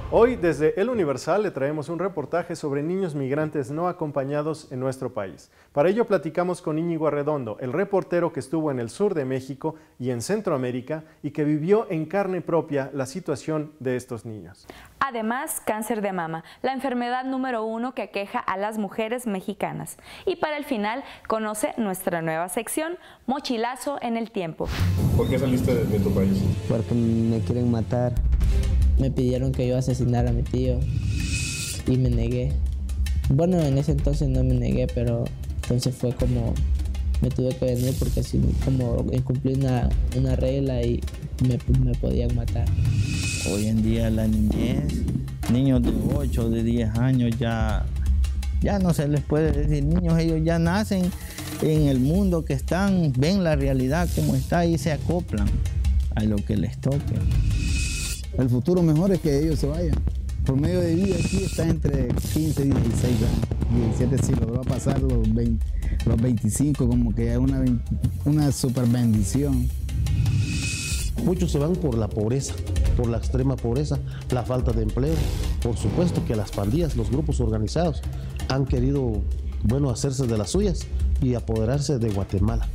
Hoy desde El Universal le traemos un reportaje sobre niños migrantes no acompañados en nuestro país. Para ello platicamos con Íñigo Arredondo, el reportero que estuvo en el sur de México y en Centroamérica y que vivió en carne propia la situación de estos niños. Además, cáncer de mama, la enfermedad número 1 que aqueja a las mujeres mexicanas. Y para el final, conoce nuestra nueva sección, Mochilazo en el Tiempo. ¿Por qué saliste de tu país? Porque me quieren matar. Me pidieron que yo asesinara a mi tío y me negué. Bueno, en ese entonces no me negué, pero entonces fue como me tuve que venir porque así como incumplí una regla y me podían matar. Hoy en día la niñez, niños de 8, de 10 años ya no se les puede decir niños, ellos ya nacen en el mundo que están, ven la realidad como está y se acoplan a lo que les toque. El futuro mejor es que ellos se vayan. El promedio de vida aquí está entre 15 y 16 años. 17 si logró pasar los 25, como que es una super bendición. Muchos se van por la pobreza, por la extrema pobreza, la falta de empleo. Por supuesto que las pandillas, los grupos organizados han querido, hacerse de las suyas y apoderarse de Guatemala.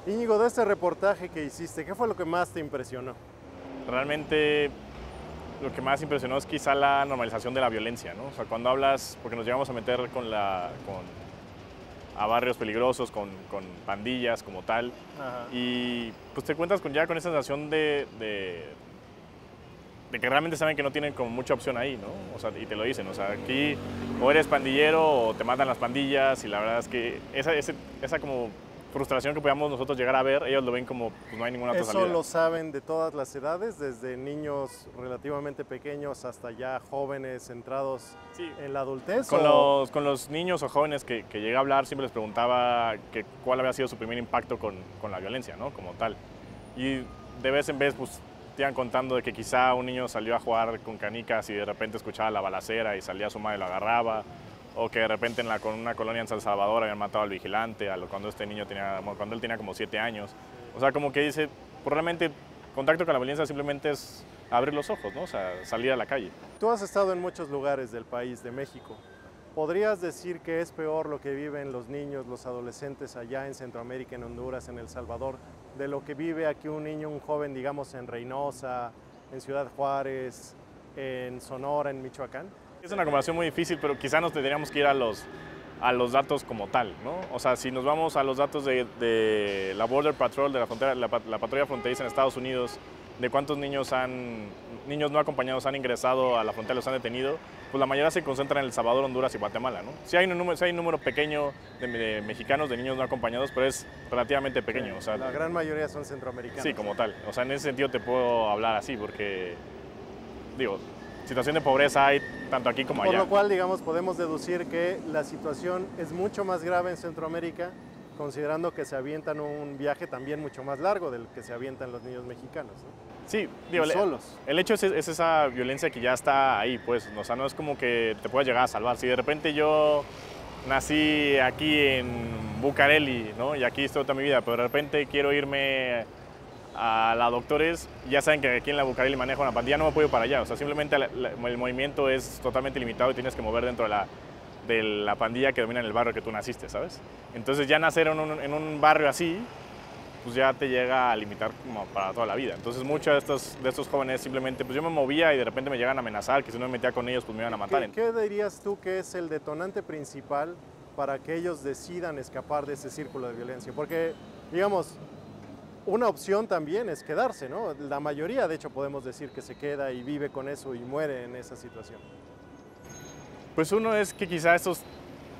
Íñigo, de este reportaje que hiciste, ¿qué fue lo que más te impresionó? Realmente lo que más impresionó es quizá la normalización de la violencia, ¿no? O sea, cuando hablas, porque nos llegamos a meter a barrios peligrosos, con pandillas como tal, ajá, y pues te encuentras con esa sensación de que realmente saben que no tienen como mucha opción ahí, ¿no? O sea, y te lo dicen, o sea, aquí o eres pandillero o te matan las pandillas, y la verdad es que esa como frustración que podamos nosotros llegar a ver, ellos lo ven como pues no hay ninguna otra salida. ¿Eso lo saben de todas las edades, desde niños relativamente pequeños hasta ya jóvenes entrados en la adultez? Con los niños o jóvenes que llegué a hablar, siempre les preguntaba cuál había sido su primer impacto con la violencia, ¿no? Como tal. Y de vez en vez, pues, te iban contando de que quizá un niño salió a jugar con canicas y de repente escuchaba la balacera y salía su madre y lo agarraba, o que de repente con una colonia en San Salvador habían matado al vigilante cuando él tenía como 7 años. O sea, como que dice, pues realmente contacto con la violencia simplemente es abrir los ojos, ¿no? O sea, salir a la calle. Tú has estado en muchos lugares del país, de México. ¿Podrías decir que es peor lo que viven los niños, los adolescentes allá en Centroamérica, en Honduras, en El Salvador, de lo que vive aquí un niño, un joven, digamos, en Reynosa, en Ciudad Juárez, en Sonora, en Michoacán? Es una comparación muy difícil, pero quizá nos tendríamos que ir a los datos como tal, ¿no? O sea, si nos vamos a los datos de la Border Patrol, de la frontera, la patrulla fronteriza en Estados Unidos, de cuántos niños no acompañados han ingresado a la frontera, los han detenido, pues la mayoría se concentra en El Salvador, Honduras y Guatemala, ¿no? Sí hay un número pequeño de mexicanos, de niños no acompañados, pero es relativamente pequeño. Sí, o sea, la gran mayoría son centroamericanos. Sí, como tal. O sea, en ese sentido te puedo hablar así, porque, digo, situación de pobreza hay tanto aquí como allá. Por lo cual, digamos, podemos deducir que la situación es mucho más grave en Centroamérica, considerando que se avientan un viaje también mucho más largo del que se avientan los niños mexicanos, ¿no? Sí, digo, solos. El hecho es esa violencia que ya está ahí, pues. O sea, no es como que te puedas llegar a salvar. Si de repente yo nací aquí en Bucareli, ¿no? Y aquí estoy toda mi vida, pero de repente quiero irme a la Doctores, ya saben que aquí en la Bucareli manejo una pandilla, no me puedo ir para allá. O sea, simplemente el movimiento es totalmente limitado y tienes que mover dentro de la pandilla que domina en el barrio que tú naciste, ¿sabes? Entonces ya nacer en un barrio así, pues ya te llega a limitar como para toda la vida. Entonces muchos de estos jóvenes simplemente, pues yo me movía y de repente me llegan a amenazar, que si no me metía con ellos, pues me iban a matar. ¿Qué dirías tú que es el detonante principal para que ellos decidan escapar de ese círculo de violencia? Porque, digamos, una opción también es quedarse, ¿no? La mayoría, de hecho, podemos decir que se queda y vive con eso y muere en esa situación. Pues uno es que quizá estos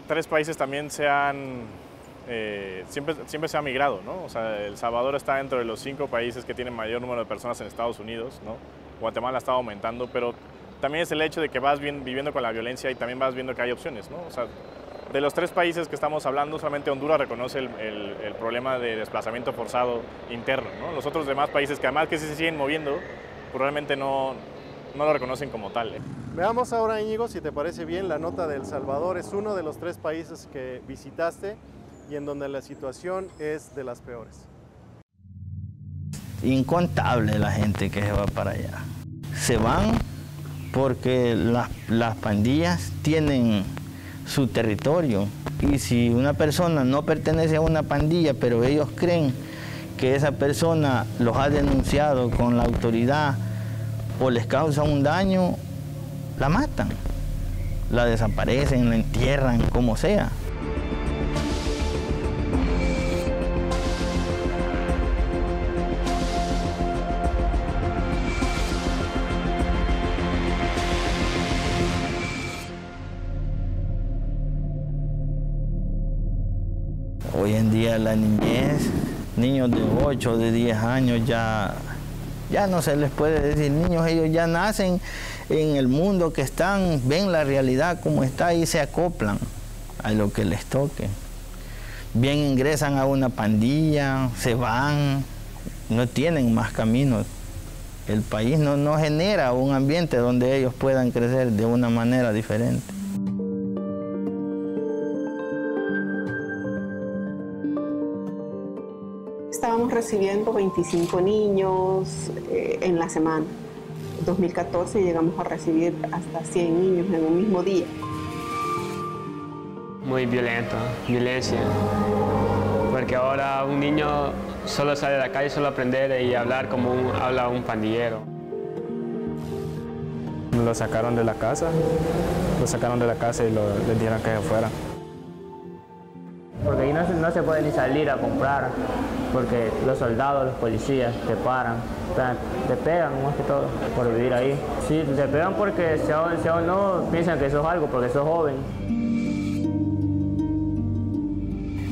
3 países también siempre se ha migrado, ¿no? O sea, El Salvador está dentro de los 5 países que tienen mayor número de personas en Estados Unidos, ¿no? Guatemala está aumentando, pero también es el hecho de que vas viviendo con la violencia y también vas viendo que hay opciones, ¿no? O sea, de los 3 países que estamos hablando, solamente Honduras reconoce el problema de desplazamiento forzado interno, ¿no? Los otros demás países, que además que sí se siguen moviendo, pues realmente no lo reconocen como tal. Veamos ahora, Íñigo, si te parece bien, la nota de El Salvador. Es uno de los 3 países que visitaste y en donde la situación es de las peores. Incontable la gente que se va para allá. Se van porque las pandillas tienen su territorio, y si una persona no pertenece a una pandilla, pero ellos creen que esa persona los ha denunciado con la autoridad o les causa un daño, la matan, la desaparecen, la entierran, como sea. Hoy en día la niñez, niños de 8, de 10 años ya no se les puede decir niños, ellos ya nacen en el mundo que están, ven la realidad como está y se acoplan a lo que les toque. Bien ingresan a una pandilla, se van, no tienen más caminos. El país no genera un ambiente donde ellos puedan crecer de una manera diferente. Estábamos recibiendo 25 niños en la semana. En 2014 llegamos a recibir hasta 100 niños en un mismo día. Muy violento, violencia. Porque ahora un niño solo sale a la calle, solo a aprender y hablar como habla un pandillero. Lo sacaron de la casa y les dijeron que se fuera. Porque ahí no se puede ni salir a comprar, porque los soldados, los policías te paran, te pegan más que todo por vivir ahí. Sí, te pegan porque si aún no piensan que sos algo, porque sos joven.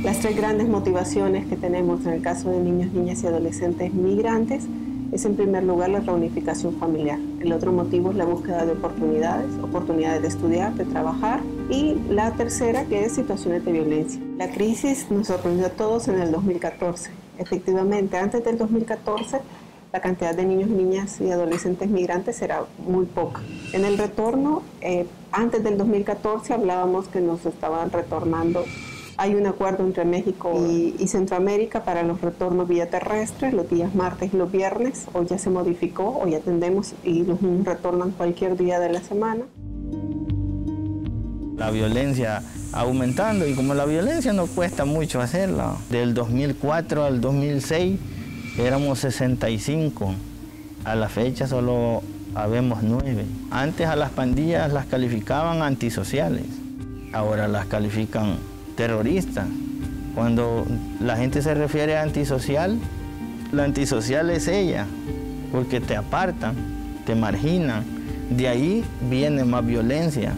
Las 3 grandes motivaciones que tenemos en el caso de niños, niñas y adolescentes migrantes es en primer lugar la reunificación familiar. El otro motivo es la búsqueda de oportunidades de estudiar, de trabajar, y la tercera que es situaciones de violencia. La crisis nos sorprendió a todos en el 2014. Efectivamente, antes del 2014 la cantidad de niños, niñas y adolescentes migrantes era muy poca. En el retorno, antes del 2014 hablábamos que nos estaban retornando. Hay un acuerdo entre México y Centroamérica para los retornos vía terrestre, los días martes y los viernes. Hoy ya se modificó, hoy atendemos y los niños retornan cualquier día de la semana. La violencia aumentando, y como la violencia no cuesta mucho hacerla, del 2004 al 2006 éramos 65, a la fecha solo habemos 9. Antes a las pandillas las calificaban antisociales, ahora las califican terroristas. Cuando la gente se refiere a antisocial, la antisocial es ella, porque te apartan, te marginan, de ahí viene más violencia.